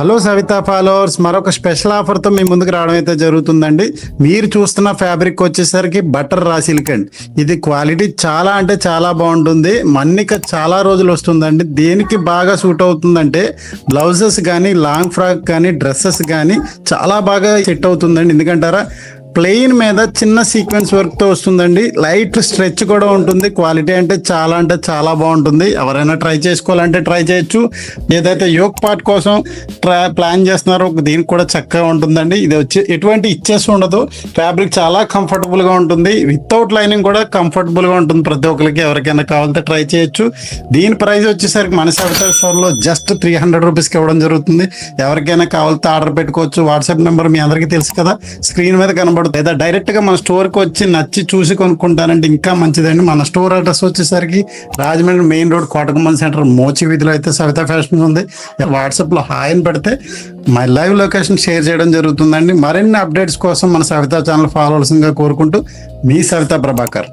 Hello Savitha followers, మరొక special ఆఫర్తో మీ ముందుకు రావడం అయితే జరుగుతుందండి. మీరు చూస్తున్న ఫ్యాబ్రిక్ వచ్చేసరికి బటర్ రా సిల్క్ అండి. ఇది క్వాలిటీ చాలా అంటే చాలా బాగుంటుంది. మన్నిక చాలా రోజులు వస్తుందండి. దేనికి బాగా సూట్ అవుతుందంటే బ్లౌజెస్ కానీ, లాంగ్ ఫ్రాక్ కానీ, డ్రెస్సెస్ కానీ చాలా బాగా సెట్ అవుతుందండి. ఎందుకంటారా, ప్లెయిన్ మీద చిన్న సీక్వెన్స్ వర్క్తో వస్తుందండి. లైట్ స్ట్రెచ్ కూడా ఉంటుంది. క్వాలిటీ అంటే చాలా బాగుంటుంది. ఎవరైనా ట్రై చేసుకోవాలంటే ట్రై చేయొచ్చు. ఏదైతే యోక్ పార్ట్ కోసం ప్లాన్ చేస్తున్నారో దీనికి కూడా చక్కగా ఉంటుందండి. ఇది వచ్చి ఎటువంటి ఇచ్చేసి ఉండదు. ఫ్యాబ్రిక్ చాలా కంఫర్టబుల్గా ఉంటుంది. వితౌట్ లైనింగ్ కూడా కంఫర్టబుల్గా ఉంటుంది. ప్రతి ఒక్కరికి ఎవరికైనా కావాలంటే ట్రై చేయొచ్చు. దీని ప్రైస్ వచ్చేసరికి మన సవితా స్టోర్లో జస్ట్ 300 రూపీస్కి ఇవ్వడం జరుగుతుంది. ఎవరికైనా కావాలంటే ఆర్డర్ పెట్టుకోవచ్చు. వాట్సాప్ నెంబర్ మీ అందరికీ తెలుసు కదా, స్క్రీన్ మీద కనబడుతుంది. లేదా డైరెక్ట్గా మన స్టోర్కి వచ్చి నచ్చి చూసి కొనుక్కుంటారంటే ఇంకా మంచిదండి. మన స్టోర్ అడ్రస్ వచ్చేసరికి రాజమండ్రి మెయిన్ రోడ్ కోటగుమ్మన్ సెంటర్ మోచి వీధిలో అయితే సవితా ఫ్యాషన్ ఉంది. వాట్సాప్లో హాయ్ అని పెడితే మై లైవ్ లొకేషన్ షేర్ చేయడం జరుగుతుందండి. మరిన్ని అప్డేట్స్ కోసం మన సవితా ఛానల్ ఫాలో అవ్వాల్సిందిగా కోరుకుంటూ మీ సవితా ప్రభాకర్.